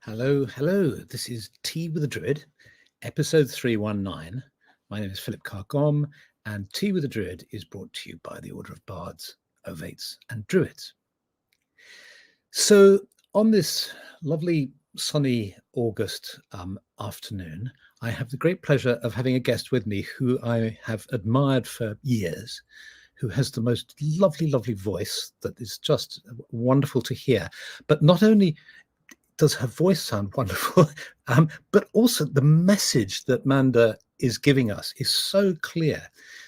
Hello, hello. This is Tea with the Druid, episode 319. My name is Philip Cargom, and Tea with the Druid is brought to you by the Order of Bards, Ovates, and Druids. So, on this lovely sunny August afternoon, I have the great pleasure of having a guest with me who I have admired for years, who has the most lovely, lovely voice that is just wonderful to hear. But not only does her voice sound wonderful, but also the message that Manda is giving us is so clear,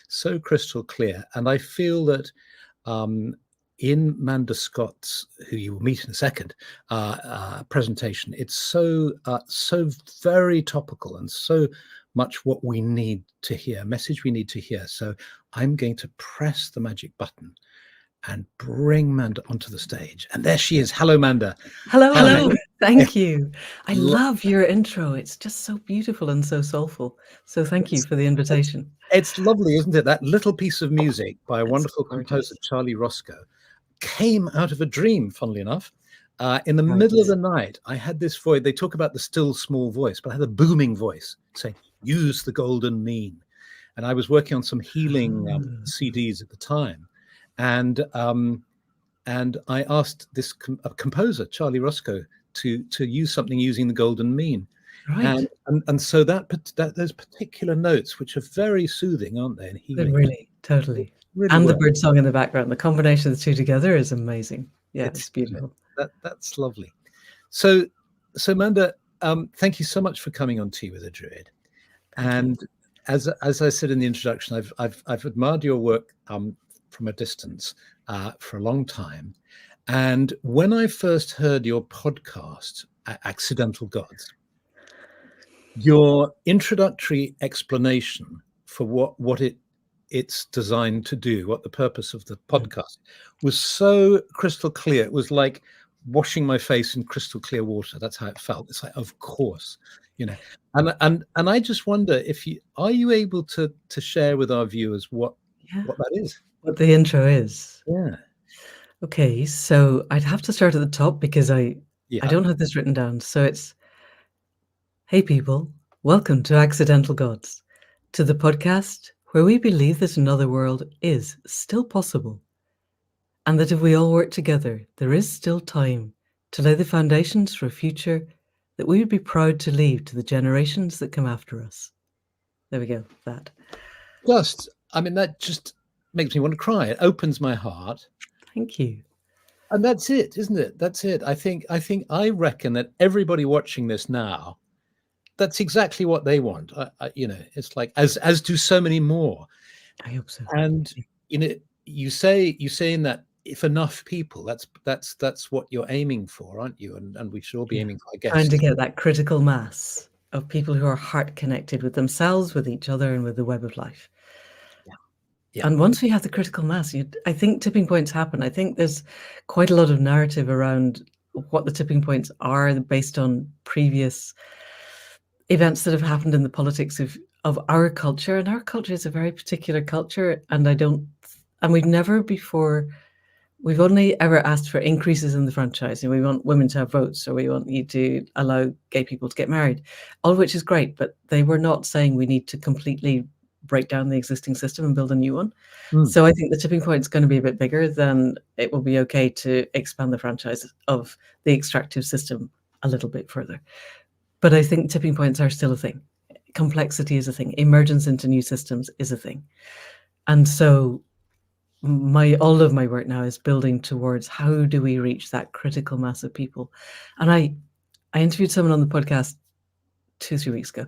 so crystal clear. And I feel that in Manda Scott's, who you will meet in a second, presentation, it's so very topical and so much what we need to hear, message we need to hear. So I'm going to press the magic button and bring Manda onto the stage. And there she is. Hello, Manda. Hello. Thank you. I love your intro. It's just so beautiful and so soulful. So thank you for the invitation. It's lovely, isn't it? That little piece of music by a wonderful composer, Charlie Roscoe, came out of a dream, funnily enough. In the middle of the night, I had this voice. They talk about the still small voice, but I had a booming voice saying, use the golden mean. And I was working on some healing CDs at the time. And I asked this composer, Charlie Roscoe, to use something using the golden mean. Right. And so that those particular notes, which are very soothing, aren't they? And healing. Really, totally. Really and the bird song in the background. The combination of the two together is amazing. Yeah, it's beautiful. That's lovely. So Manda, thank you so much for coming on Tea with a Druid. And as I said in the introduction, I've admired your work from a distance for a long time. And when I first heard your podcast, Accidental Gods, your introductory explanation for what it's designed to do, what the purpose of the podcast was so crystal clear. It was like washing my face in crystal clear water. That's how it felt. It's like, of course, and I just wonder if are you able to share with our viewers what that is? What the intro is. Yeah. Okay, so I'd have to start at the top because I don't have this written down. So it's, hey people, welcome to Accidental Gods, to the podcast where we believe that another world is still possible, and that if we all work together, there is still time to lay the foundations for a future that we would be proud to leave to the generations that come after us. There we go. That just makes me want to cry. It opens my heart. Thank you. And that's it, isn't it? That's it. I reckon that everybody watching this now, that's exactly what they want. It's like as do so many more. I hope so. And you say in that if enough people, that's what you're aiming for, aren't you? And we should all be aiming for, I guess. Trying to get that critical mass of people who are heart connected with themselves, with each other, and with the web of life. Yeah. And once we have the critical mass, I think tipping points happen. I think there's quite a lot of narrative around what the tipping points are based on previous events that have happened in the politics of our culture. And our culture is a very particular culture. And we've only ever asked for increases in the franchise. And we want women to have votes, or we want you to allow gay people to get married, all of which is great. But they were not saying we need to completely break down the existing system and build a new one. So I think the tipping point is going to be a bit bigger than it will be okay to expand the franchise of the extractive system a little bit further. But I think tipping points are still a thing. Complexity is a thing. Emergence into new systems is a thing. And so all of my work now is building towards how do we reach that critical mass of people. And I interviewed someone on the podcast 2-3 weeks ago,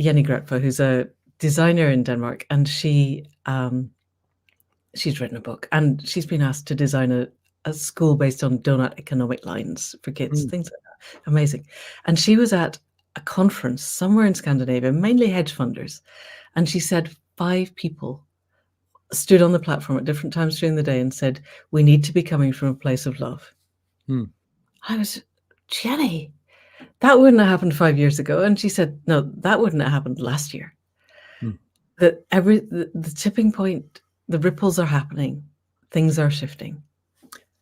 Jenny Gretva, who's a designer in Denmark, and she's written a book, and she's been asked to design a school based on donut economic lines for kids, things like that. Amazing. And she was at a conference somewhere in Scandinavia, mainly hedge funders, and she said 5 people stood on the platform at different times during the day and said, we need to be coming from a place of love. I was, Jenny, that wouldn't have happened 5 years ago. And she said, no, that wouldn't have happened last year. That the tipping point, the ripples are happening, things are shifting.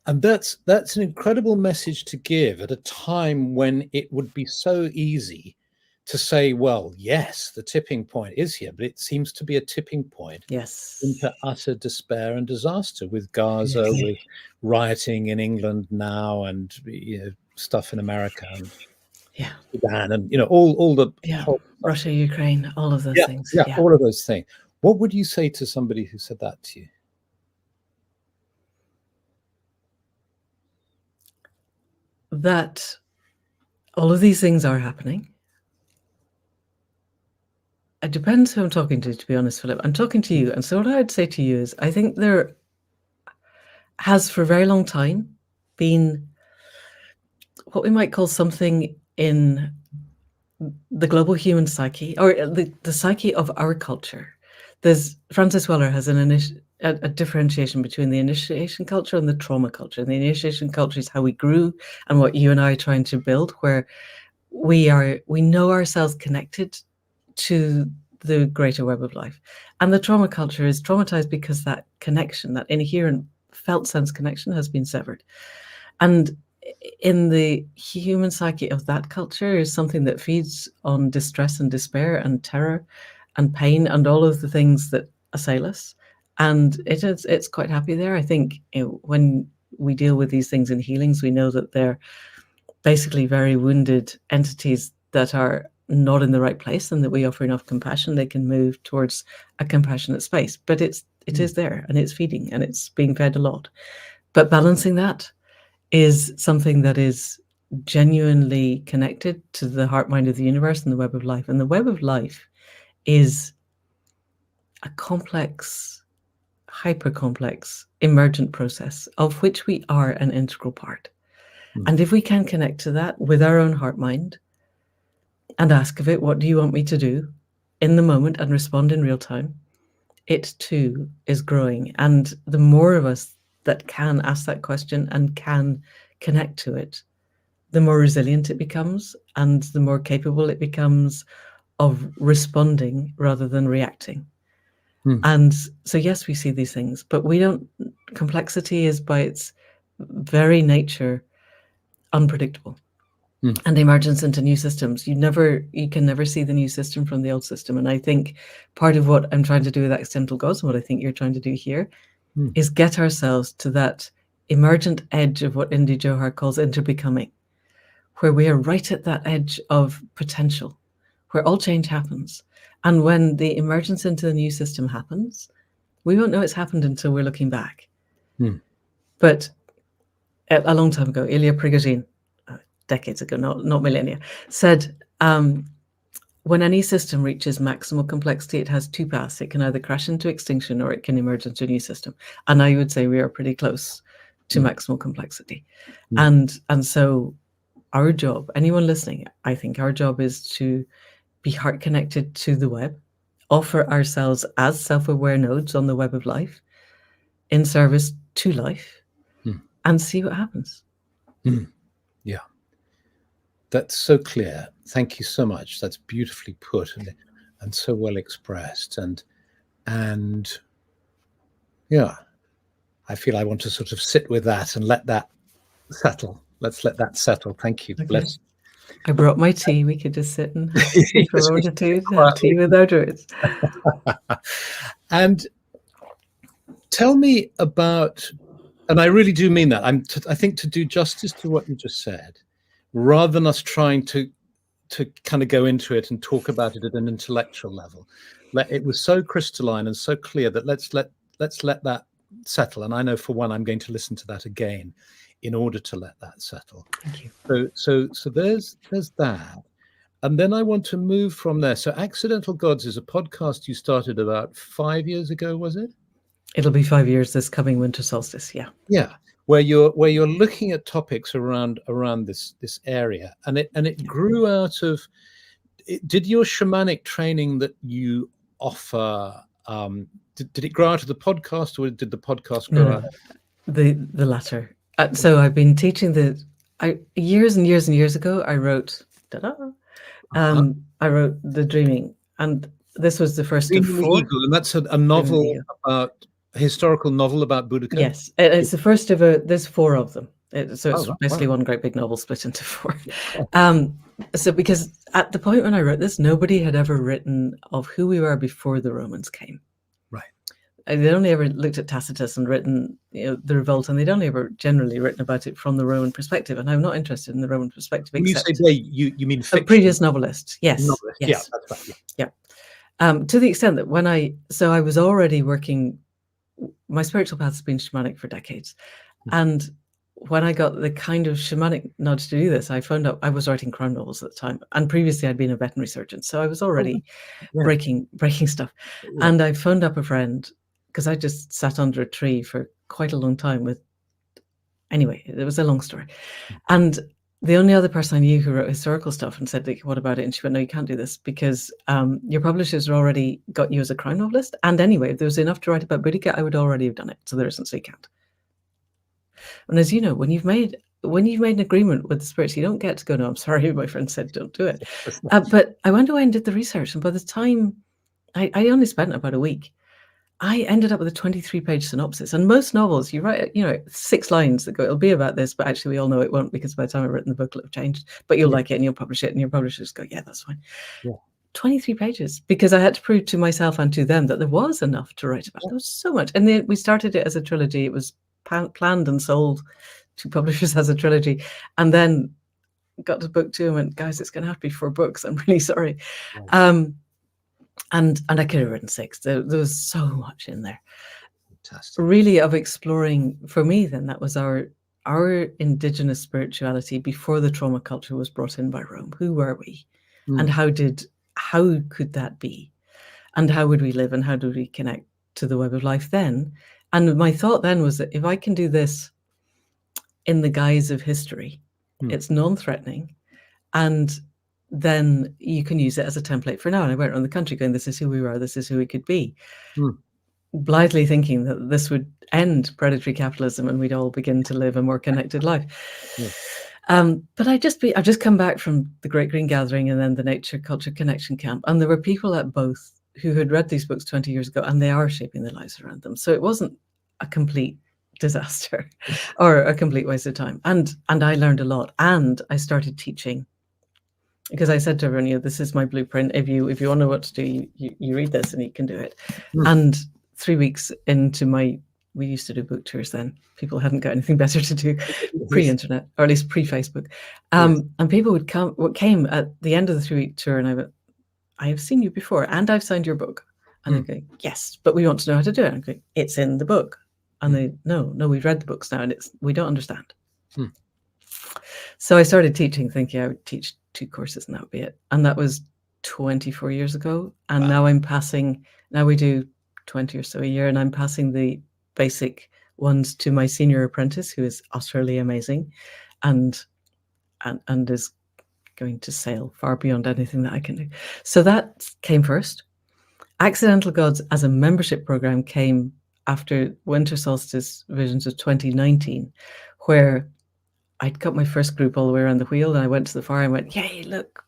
And that's an incredible message to give at a time when it would be so easy to say, well, yes, the tipping point is here, but it seems to be a tipping point Yes. into utter despair and disaster, with Gaza, Yes. with rioting in England now, and stuff in America and Yeah. Sudan, and all the whole Russia, Ukraine, all of those things. Yeah, all of those things. What would you say to somebody who said that to you? That all of these things are happening. It depends who I'm talking to be honest, Philip. I'm talking to you. And so what I'd say to you is, I think there has for a very long time been what we might call something in the global human psyche, or the psyche of our culture. Francis Weller has a differentiation between the initiation culture and the trauma culture. And the initiation culture is how we grew and what you and I are trying to build, where we know ourselves connected to the greater web of life. And the trauma culture is traumatized because that connection, that inherent felt sense connection, has been severed. And in the human psyche of that culture is something that feeds on distress and despair and terror and pain and all of the things that assail us. And it's quite happy there. I think when we deal with these things in healings, we know that they're basically very wounded entities that are not in the right place, and that we offer enough compassion, they can move towards a compassionate space. But it is there, and it's feeding, and it's being fed a lot. But balancing that is something that is genuinely connected to the heart mind of the universe and the web of life. And the web of life is a complex, hyper complex, emergent process of which we are an integral part. And if we can connect to that with our own heart mind and ask of it, what do you want me to do in the moment, and respond in real time, it too is growing. And the more of us that can ask that question and can connect to it, the more resilient it becomes, and the more capable it becomes of responding rather than reacting. And so, yes, we see these things, but complexity is by its very nature unpredictable. And the emergence into new systems, you can never see the new system from the old system. And I think part of what I'm trying to do with Accidental Gods, and what I think you're trying to do here, is get ourselves to that emergent edge of what Indy Johar calls interbecoming, where we are right at that edge of potential, where all change happens. And when the emergence into the new system happens, we won't know it's happened until we're looking back. But a long time ago, Ilya Prigogine, decades ago, not millennia, said, when any system reaches maximal complexity, it has two paths. It can either crash into extinction, or it can emerge into a new system. And I would say we are pretty close to maximal complexity. And so our job, anyone listening, I think our job is to be heart connected to the web, offer ourselves as self-aware nodes on the web of life in service to life, and see what happens. Yeah. That's so clear. Thank you so much. That's beautifully put and so well expressed. And yeah, I feel I want to sort of sit with that and let that settle. Let's let that settle. Thank you. Okay. Bless. I brought my tea. We could just sit and tea for a moment or two, have tea with our druids. And tell me about, and I really do mean that, I think to do justice to what you just said, rather than us trying to kind of go into it and talk about it at an intellectual level, it was so crystalline and so clear that let's let that settle. And I know, for one, I'm going to listen to that again in order to let that settle. Thank you. So there's that. And then I want to move from there. So Accidental Gods is a podcast you started about 5 years ago, was it? It'll be 5 years this coming winter solstice, yeah. Yeah, where you're looking at topics around this area, and it grew out of. Did your shamanic training that you offer? Did it grow out of the podcast, or did the podcast grow out? The latter. So I've been teaching years and years and years ago. I wrote. I wrote The Dreaming, and this was the first of 4. Eagle, and that's a novel about A historical novel about Boudica? Yes, it's the first of there's 4 of them. So it's Oh, basically wow. one great big novel split into 4. So because at the point when I wrote this, nobody had ever written of who we were before the Romans came. Right. They'd only ever looked at Tacitus and written, the revolt, and they'd only ever generally written about it from the Roman perspective. And I'm not interested in the Roman perspective, When you except say they, you mean a fiction? previous novelist. Yes, Novelist. yes. Yeah, that's right. Yeah. To the extent that I was already working, my spiritual path has been shamanic for decades. And when I got the kind of shamanic nudge to do this, I found out I was writing crime novels at the time. And previously I'd been a veterinary surgeon. So I was already breaking stuff. Yeah. And I phoned up a friend because I just sat under a tree for quite a long time anyway, it was a long story. And the only other person I knew who wrote historical stuff and said, like, what about it? And she went, no, you can't do this because your publishers already got you as a crime novelist. And anyway, if there was enough to write about Boudica, I would already have done it. So there isn't, so you can't. And as you know, when you've made an agreement with the spirits, you don't get to go, no, I'm sorry, my friend said don't do it. But I went away and did the research. And by the time I only spent about a week, I ended up with a 23-page synopsis. And most novels, you write, 6 lines that go, it'll be about this, but actually we all know it won't because by the time I've written the book, it'll have changed. But you'll like it and you'll publish it, and your publishers go, yeah, that's fine. Yeah. 23 pages, because I had to prove to myself and to them that there was enough to write about. There was so much. And then we started it as a trilogy. It was planned and sold to publishers as a trilogy. And then got to book 2 and went, guys, it's going to have to be 4 books. I'm really sorry. Right. And I could have written 6. There was so much in there. Fantastic. Really, of exploring, for me then, that was our indigenous spirituality before the trauma culture was brought in by Rome. Who were we? And how could that be? And how would we live? And how do we connect to the web of life then? And my thought then was that if I can do this in the guise of history, it's non-threatening, and then you can use it as a template for now. And I went around the country going, this is who we were, this is who we could be. Blithely thinking that this would end predatory capitalism and we'd all begin to live a more connected life. But I've just come back from the Great Green Gathering and then the Nature Culture Connection Camp. And there were people at both who had read these books 20 years ago, and they are shaping their lives around them. So it wasn't a complete disaster or a complete waste of time. And I learned a lot. And I started teaching, because I said to everyone, this is my blueprint. If you want to know what to do, you read this and you can do it. And 3 weeks into we used to do book tours then. People hadn't got anything better to do pre-internet, or at least pre-Facebook. And people came at the end of the 3-week tour, and I went, I have seen you before and I've signed your book. And they go, yes, but we want to know how to do it. And I'm going, it's in the book. And they, no, we've read the books now and we don't understand. So I started teaching, thinking I would teach 2 courses and that would be it. And that was 24 years ago. And now now we do 20 or so a year, and I'm passing the basic ones to my senior apprentice, who is utterly amazing and is going to sail far beyond anything that I can do. So that came first. Accidental Gods as a membership program came after Winter Solstice Visions of 2019, where I'd got my first group all the way around the wheel, and I went to the fire and went, yay, look,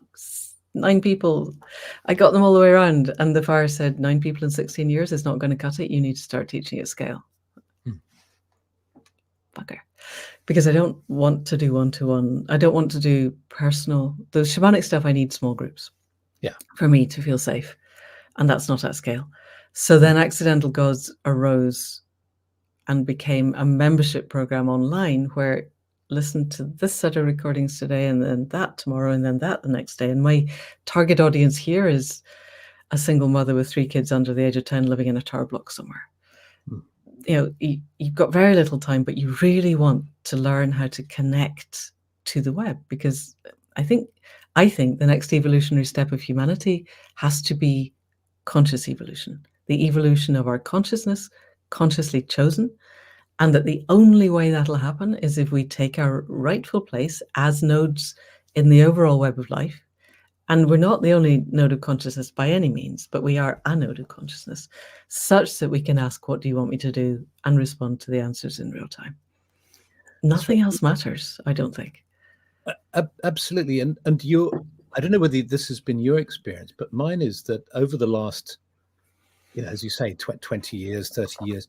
9 people. I got them all the way around. And the fire said, 9 people in 16 years is not going to cut it. You need to start teaching at scale. Bugger. Because I don't want to do one-to-one. I don't want to do personal. The shamanic stuff, I need small groups. Yeah. For me to feel safe. And that's not at scale. So then Accidental Gods arose and became a membership program online where listen to this set of recordings today and then that tomorrow and then that the next day. And my target audience here is a single mother with 3 kids under the age of 10 living in a tower block somewhere. You've got very little time, but you really want to learn how to connect to the web, because I think the next evolutionary step of humanity has to be conscious evolution, the evolution of our consciousness, consciously chosen. And that the only way that'll happen is if we take our rightful place as nodes in the overall web of life. And we're not the only node of consciousness by any means, but we are a node of consciousness, such that we can ask, what do you want me to do? And respond to the answers in real time. Nothing else matters, I don't think. Absolutely. And I don't know whether this has been your experience, but mine is that over the last, as you say, 20 years, 30 years,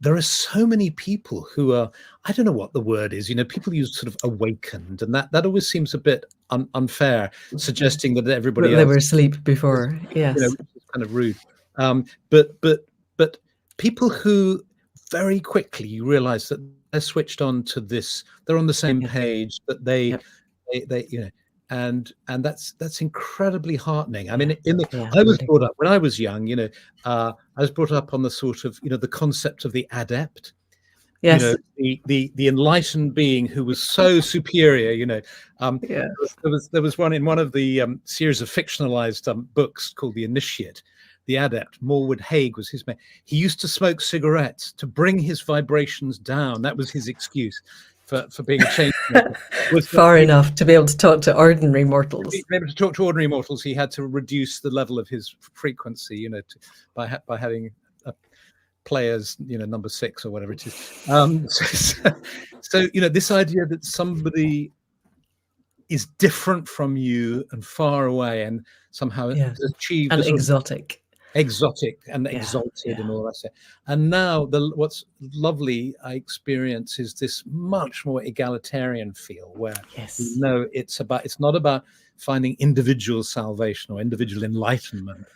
there are so many people who are, I don't know what the word is, people use sort of awakened, and that always seems a bit unfair, suggesting that everybody They else were asleep before. is, Yes. which is kind of rude. But people who very quickly you realize that they're switched on to this, they're on the same page, that they and that's incredibly heartening. I mean, I was brought up when I was young, I was brought up on the sort of, the concept of the adept. Yes. The enlightened being who was so superior. There was one in one of the series of fictionalized books called The Initiate. The adept, Morwood Hague was his name. He used to smoke cigarettes to bring his vibrations down. That was his excuse for being a change maker. Far enough to be able to talk to ordinary mortals. To be able to talk to ordinary mortals, he had to reduce the level of his frequency, by having players, number 6 or whatever it is. So this idea that somebody is different from you and far away and somehow achieved and exotic and exalted and all that stuff. And now what's lovely I experience is this much more egalitarian feel where it's not about finding individual salvation or individual enlightenment,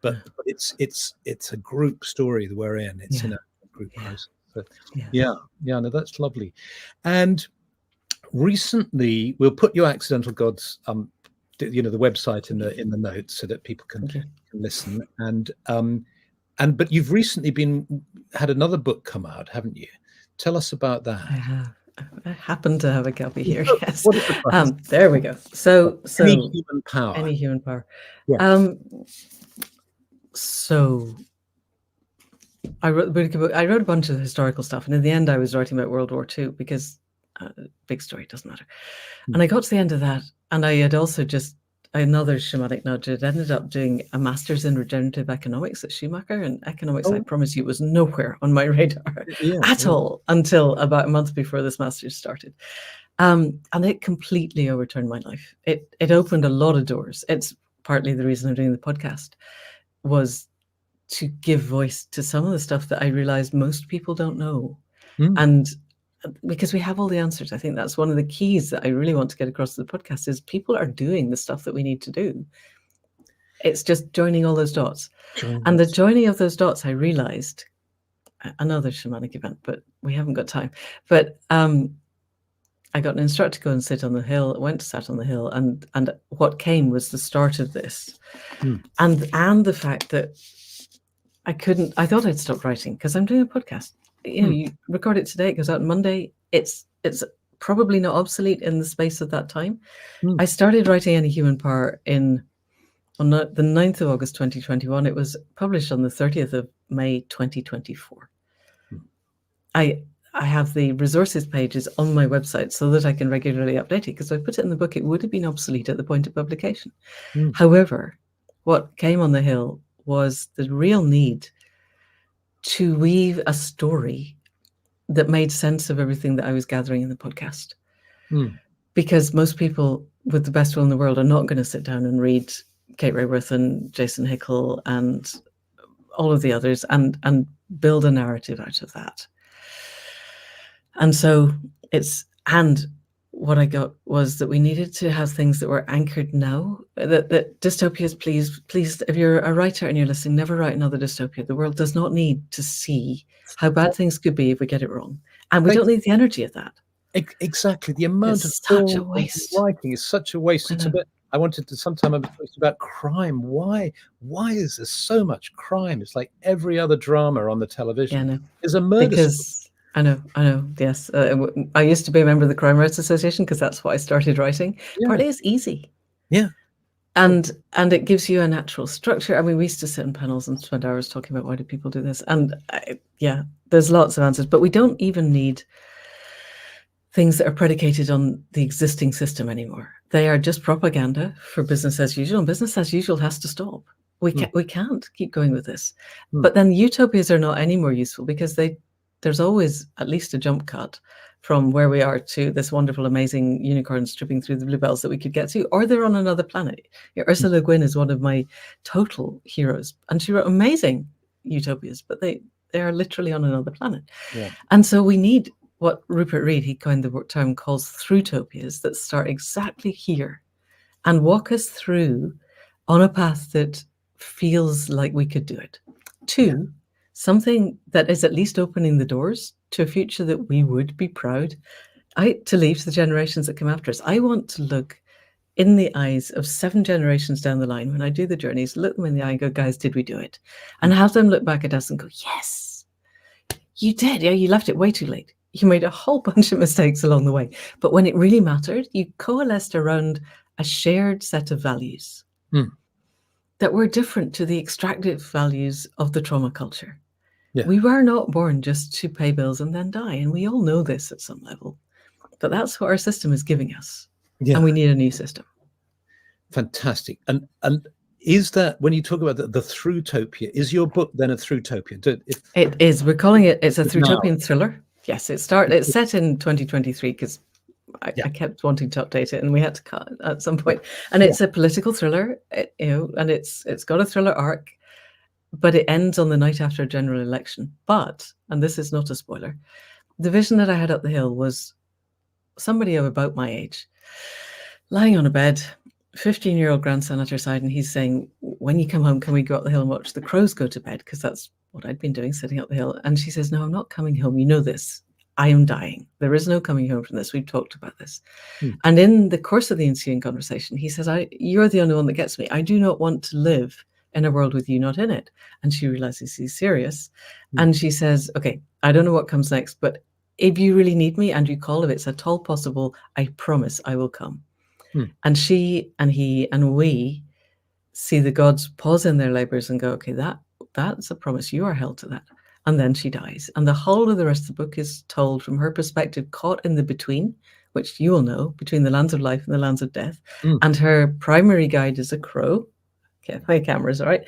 but it's a group story that we're in. It's in a group process. So, no, that's lovely. And recently, we'll put your Accidental Gods the website in the notes so that people can listen. But you've recently had another book come out, haven't you? Tell us about that. I have. I happen to have a copy here. Yes. What is the there we go. So Any Human Power. Any Human Power. Yeah. So I wrote a bunch of historical stuff, and in the end, I was writing about World War II because big story, doesn't matter. And I got to the end of that, and I had also just another shamanic nudge. I'd ended up doing a master's in regenerative economics at Schumacher, and economics, I promise you, was nowhere on my radar at all until about a month before this master's started. And it completely overturned my life. It opened a lot of doors. It's partly the reason I'm doing the podcast, was to give voice to some of the stuff that I realized most people don't know. And because we have all the answers, I think that's one of the keys that I really want to get across to the podcast is people are doing the stuff that we need to do. It's just joining all those dots. And the joining of those dots, I realized, another shamanic event, but we haven't got time. But I got an instructor to go and sit on the hill, went to sat on the hill, and what came was the start of this. And the fact that I thought I'd stop writing because I'm doing a podcast. You record it today, it goes out on Monday. It's probably not obsolete in the space of that time. I started writing Any Human Power on the 9th of August 2021. It was published on the 30th of May 2024. I have the resources pages on my website so that I can regularly update it, because if I put it in the book, it would have been obsolete at the point of publication. However, what came on the hill was the real need to weave a story that made sense of everything that I was gathering in the podcast. Because most people with the best will in the world are not going to sit down and read Kate Raworth and Jason Hickel and all of the others and build a narrative out of that. And so what I got was that we needed to have things that were anchored now, that dystopias, please, if you're a writer and you're listening, never write another dystopia. The world does not need to see how bad things could be if we get it wrong. And we don't need the energy of that. Exactly. The amount of such a waste. Writing is such a waste. It's a bit, I wanted to, sometime I was talking about crime. Why is there so much crime? It's like every other drama on the television is a murder. Because I know. Yes, I used to be a member of the Crime Rights Association because that's why I started writing. Partly it's easy. And it gives you a natural structure. I mean, we used to sit in panels and spend hours talking about why do people do this. And there's lots of answers, but we don't even need things that are predicated on the existing system anymore. They are just propaganda for business as usual, and business as usual has to stop. We can't keep going with this. But then utopias are not any more useful because there's always at least a jump cut from where we are to this wonderful, amazing unicorns tripping through the bluebells that we could get to, or they're on another planet. Ursula Le Guin is one of my total heroes, and she wrote amazing utopias, but they They are literally on another planet. Yeah. And so we need what Rupert Reed, he coined the term, calls through-topias that start exactly here and walk us through on a path that feels like we could do it. Two, something that is at least opening the doors to a future that we would be proud to leave to the generations that come after us. I want to look in the eyes of 7 generations down the line when I do the journeys, look them in the eye and go, guys, did we do it? And have them look back at us and go, yes, you did. Yeah, you left it way too late. You made a whole bunch of mistakes along the way. But when it really mattered, you coalesced around a shared set of values that were different to the extractive values of the trauma culture. Yeah. We were not born just to pay bills and then die. And we all know this at some level. But that's what our system is giving us. Yeah. And we need a new system. Fantastic. And is that, when you talk about the Through-topia, is your book then a Through-topia? It is. We're calling it, it's a Through-topian thriller. Yes, it's set in 2023 because I kept wanting to update it and we had to cut at some point. And it's a political thriller, and it's got a thriller arc, but it ends on the night after a general election. But, and this is not a spoiler, the vision that I had up the hill was somebody of about my age, lying on a bed, 15-year-old grandson at her side, and he's saying, when you come home, can we go up the hill and watch the crows go to bed? Because that's what I'd been doing, sitting up the hill. And she says, no, I'm not coming home. You know this. I am dying. There is no coming home from this. We've talked about this. And in the course of the ensuing conversation, he says, you're the only one that gets me. I do not want to live in a world with you not in it. And she realizes he's serious. And she says, okay, I don't know what comes next, but if you really need me and you call, if it's at all possible, I promise I will come. And she and he and we see the gods pause in their labors and go, okay, that's a promise. You are held to that. And then she dies. And the whole of the rest of the book is told from her perspective, caught in the between, which you will know, between the lands of life and the lands of death. And her primary guide is a crow. Okay, my camera's all right.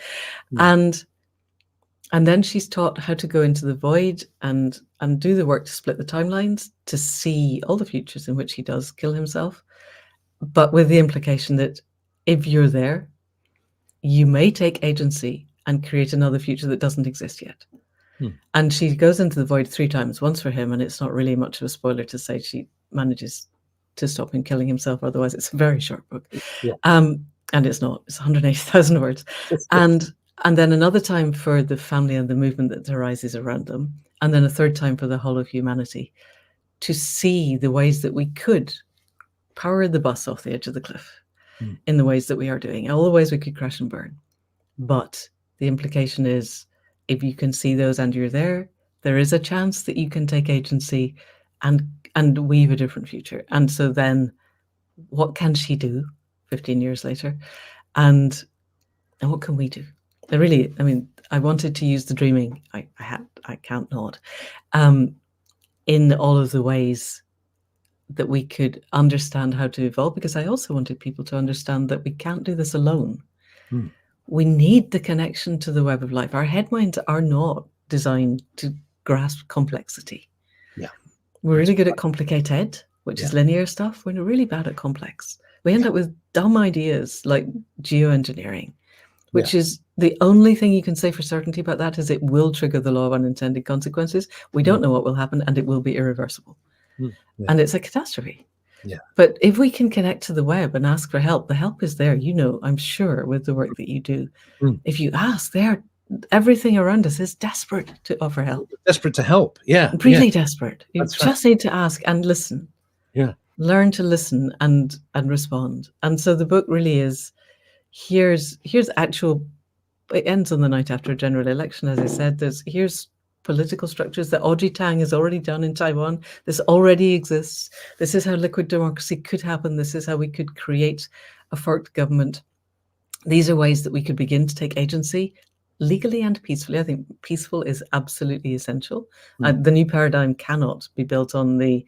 And then she's taught how to go into the void and do the work to split the timelines, to see all the futures in which he does kill himself. But with the implication that if you're there, you may take agency and create another future that doesn't exist yet. And she goes into the void 3 times, once for him, and it's not really much of a spoiler to say she manages to stop him killing himself. Otherwise, it's a very short book. And it's not. It's 180,000 words. And then another time for the family and the movement that arises around them. And then a third time for the whole of humanity, to see the ways that we could power the bus off the edge of the cliff in the ways that we are doing, all the ways we could crash and burn. But the implication is, if you can see those and you're there, there is a chance that you can take agency and weave a different future. And so then what can she do 15 years later? And what can we do? I wanted to use the dreaming. I can't not. In all of the ways that we could understand how to evolve, because I also wanted people to understand that we can't do this alone. We need the connection to the web of life. Our head minds are not designed to grasp complexity. We're really good at complicated, which is linear stuff. We're really bad at complex. We end up with dumb ideas like geoengineering, which is the only thing you can say for certainty about that is it will trigger the law of unintended consequences. We don't know what will happen, and it will be irreversible. And it's a catastrophe. But if we can connect to the web and ask for help, the help is there, I'm sure, with the work that you do. If you ask, everything around us is desperate to offer help. Desperate to help, Really desperate. You just need to ask and listen. Learn to listen and respond. And so the book really is, here's actual, it ends on the night after a general election, as I said. Here's political structures that Audrey Tang has already done in Taiwan. This already exists. This is how liquid democracy could happen. This is how we could create a forked government. These are ways that we could begin to take agency legally and peacefully. I think peaceful is absolutely essential. The new paradigm cannot be built on the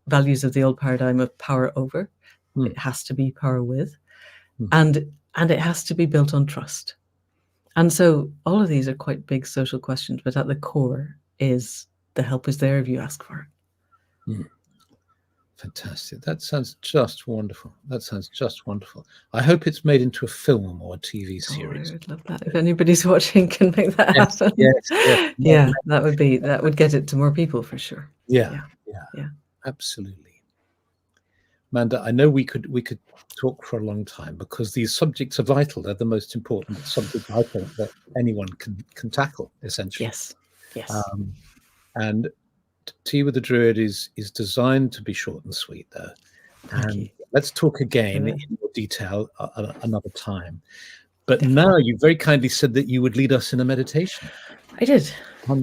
values of the old paradigm of power over. It has to be power with. And it has to be built on trust. And so all of these are quite big social questions, but at the core is the help is there if you ask for it. Fantastic. That sounds just wonderful. That sounds just wonderful. I hope it's made into a film or a TV Oh, I series. would love that. If anybody's watching can make that Yes, happen. yes, yes. Yeah, that would get it to more people for sure. Yeah, Yeah. yeah, Yeah. absolutely. Manda, I know we could talk for a long time because these subjects are vital. They're the most important subject I think that anyone can tackle, essentially. Yes. Yes. And Tea with the Druid is designed to be short and sweet, though. Thank And you. let's talk again that. in more detail another time. But now you very kindly said that you would lead us in a meditation. I did.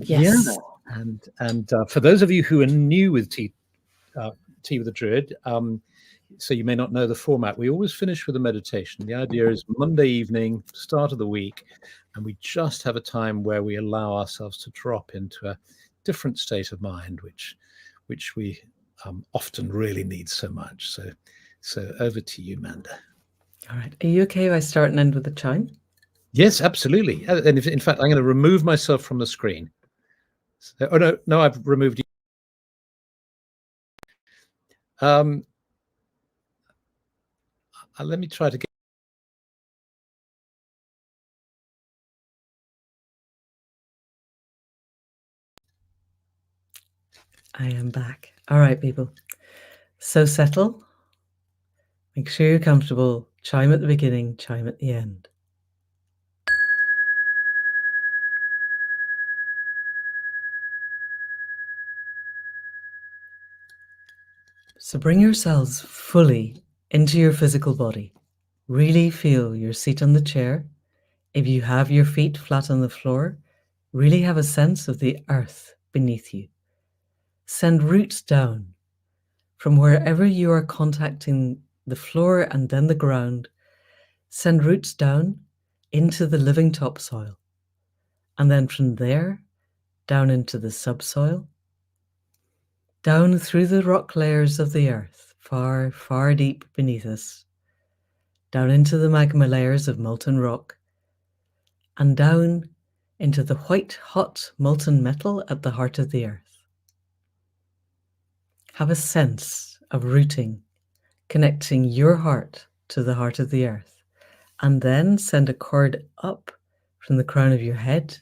Yeah. Yes. And for those of you who are new with Tea with the Druid, so you may not know the format, we always finish with a meditation. The idea is Monday evening, start of the week, and we just have a time where we allow ourselves to drop into a different state of mind, which we often really need so much. So over to you, Manda. All right. Are you okay if I start and end with a chime? Yes, absolutely. And in fact, I'm going to remove myself from the screen. So, oh no, I've removed you. Let me try to get. I am back. All right, people. So settle. Make sure you're comfortable. Chime at the beginning, chime at the end. So bring yourselves fully into your physical body. Really feel your seat on the chair. If you have your feet flat on the floor, really have a sense of the earth beneath you. Send roots down from wherever you are contacting the floor and then the ground. Send roots down into the living topsoil. And then from there, down into the subsoil, down through the rock layers of the earth, far, far deep beneath us, down into the magma layers of molten rock, and down into the white, hot, molten metal at the heart of the earth. Have a sense of rooting, connecting your heart to the heart of the earth, and then send a cord up from the crown of your head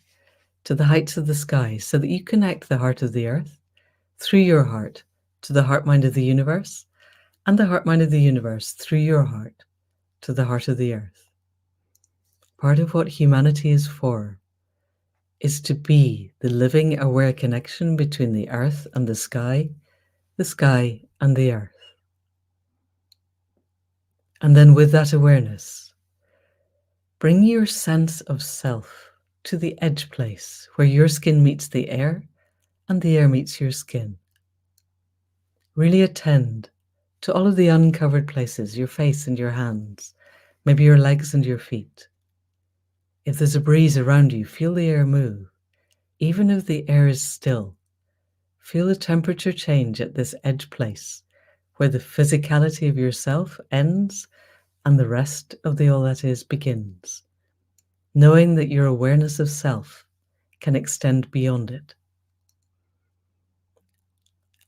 to the heights of the sky so that you connect the heart of the earth through your heart to the heart mind of the universe, and the heart mind of the universe through your heart to the heart of the earth. Part of what humanity is for is to be the living, aware connection between the earth and the sky and the earth. And then with that awareness, bring your sense of self to the edge place where your skin meets the air and the air meets your skin. Really attend to all of the uncovered places, your face and your hands, maybe your legs and your feet. If there's a breeze around you, feel the air move. Even if the air is still, feel the temperature change at this edge place where the physicality of yourself ends and the rest of the all that is begins, knowing that your awareness of self can extend beyond it.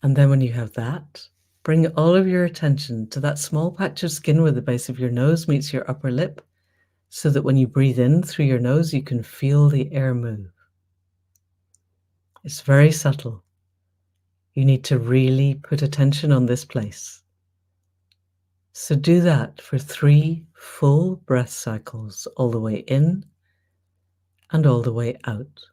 And then when you have that, bring all of your attention to that small patch of skin where the base of your nose meets your upper lip, so that when you breathe in through your nose, you can feel the air move. It's very subtle. You need to really put attention on this place. So do that for 3 full breath cycles, all the way in and all the way out.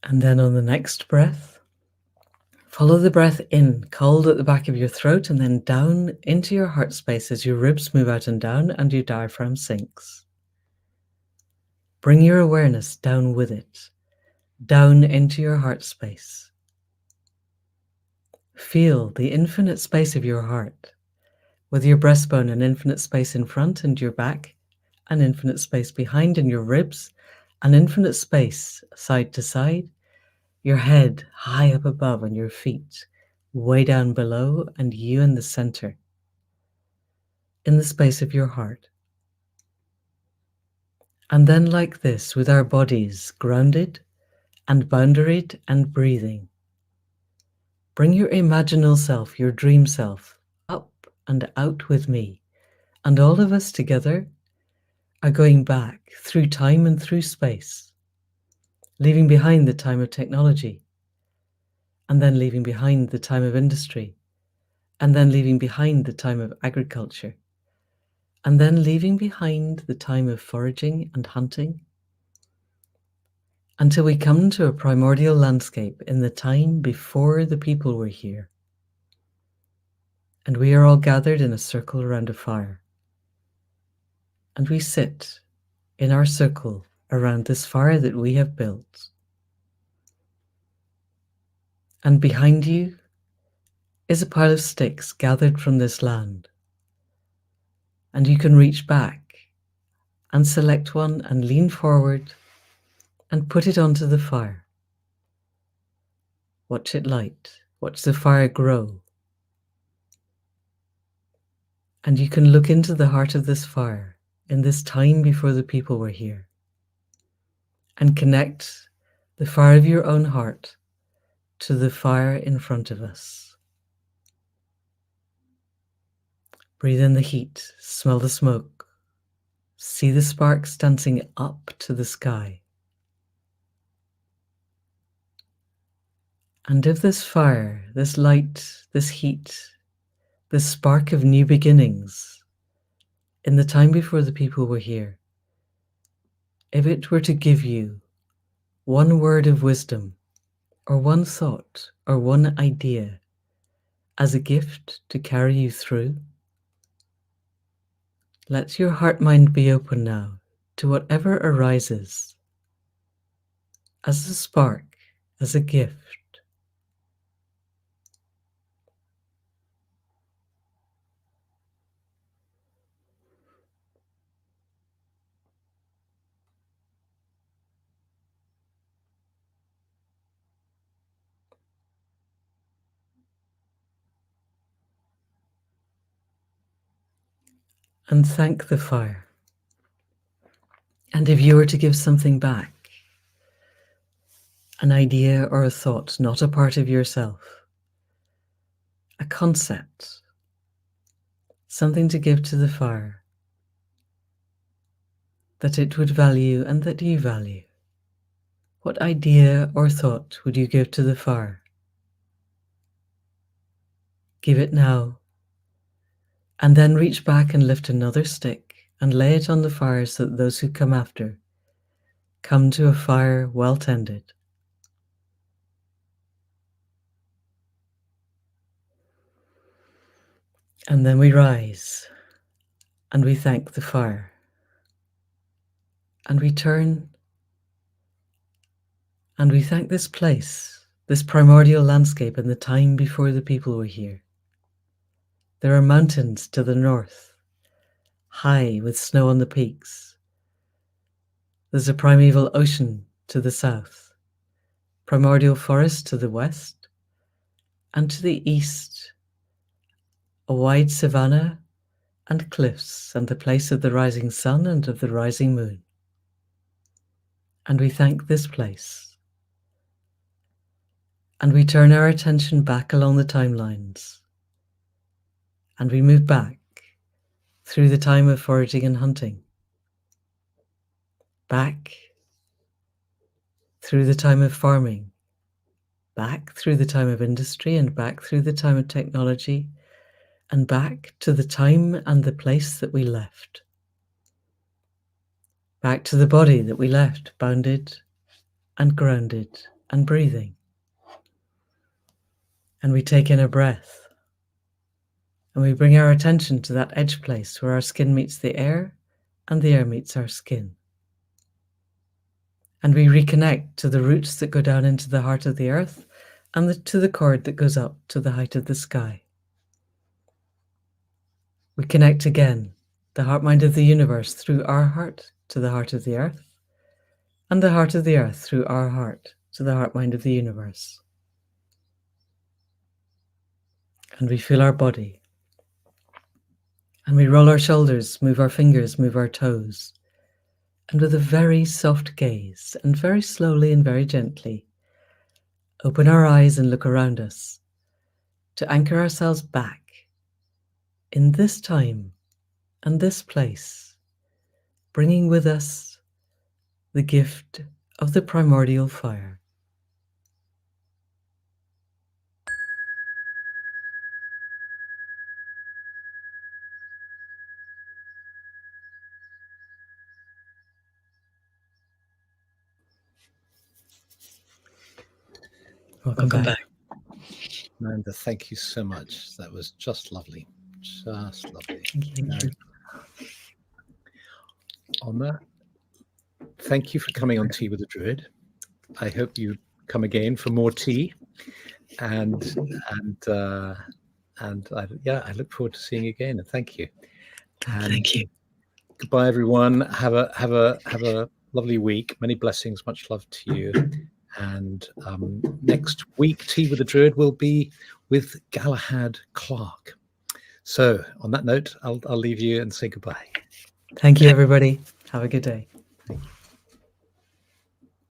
And then on the next breath, follow the breath in, cold at the back of your throat, and then down into your heart space as your ribs move out and down and your diaphragm sinks. Bring your awareness down with it, down into your heart space. Feel the infinite space of your heart, with your breastbone an infinite space in front and your back an infinite space behind in your ribs, an infinite space side to side, your head high up above and your feet way down below, and you in the center, in the space of your heart. And then like this, with our bodies grounded and boundaried and breathing, bring your imaginal self, your dream self, up and out with me. And all of us together are going back through time and through space, leaving behind the time of technology, and then leaving behind the time of industry, and then leaving behind the time of agriculture, and then leaving behind the time of foraging and hunting, until we come to a primordial landscape in the time before the people were here. And we are all gathered in a circle around a fire. And we sit in our circle around this fire that we have built. And behind you is a pile of sticks gathered from this land. And you can reach back and select one and lean forward and put it onto the fire. Watch it light, watch the fire grow. And you can look into the heart of this fire in this time before the people were here, and connect the fire of your own heart to the fire in front of us. Breathe in the heat, smell the smoke, see the sparks dancing up to the sky. And if this fire, this light, this heat, this spark of new beginnings, in the time before the people were here, if it were to give you one word of wisdom, or one thought, or one idea, as a gift to carry you through, let your heart-mind be open now to whatever arises, as a spark, as a gift. And thank the fire. And if you were to give something back, an idea or a thought, not a part of yourself, a concept, something to give to the fire, that it would value and that you value, what idea or thought would you give to the fire? Give it now, and then reach back and lift another stick and lay it on the fire so that those who come after come to a fire well tended. And then we rise and we thank the fire. And we turn and we thank this place, this primordial landscape in the time before the people were here. There are mountains to the north, high with snow on the peaks. There's a primeval ocean to the south, primordial forest to the west, and to the east, a wide savanna and cliffs and the place of the rising sun and of the rising moon. And we thank this place. And we turn our attention back along the timelines. And we move back through the time of foraging and hunting. Back through the time of farming. Back through the time of industry, and back through the time of technology, and back to the time and the place that we left. Back to the body that we left, bounded and grounded and breathing. And we take in a breath. And we bring our attention to that edge place where our skin meets the air and the air meets our skin. And we reconnect to the roots that go down into the heart of the earth and to the cord that goes up to the height of the sky. We connect again the heart mind of the universe through our heart to the heart of the earth, and the heart of the earth through our heart to the heart mind of the universe. And we feel our body. And we roll our shoulders, move our fingers, move our toes. And with a very soft gaze, and very slowly and very gently, open our eyes and look around us to anchor ourselves back in this time and this place, bringing with us the gift of the primordial fire. Welcome back. Manda, thank you so much. That was just lovely. Just lovely. Thank you. Honor, thank you for coming on Tea with the Druid. I hope you come again for more tea, and I look forward to seeing you again. And thank you. Thank you. Goodbye, everyone. Have a lovely week. Many blessings. Much love to you. And next week, Tea with the Druid will be with Galahad Clark. So on that note, I'll leave you and say goodbye. Thank you, everybody. Have a good day.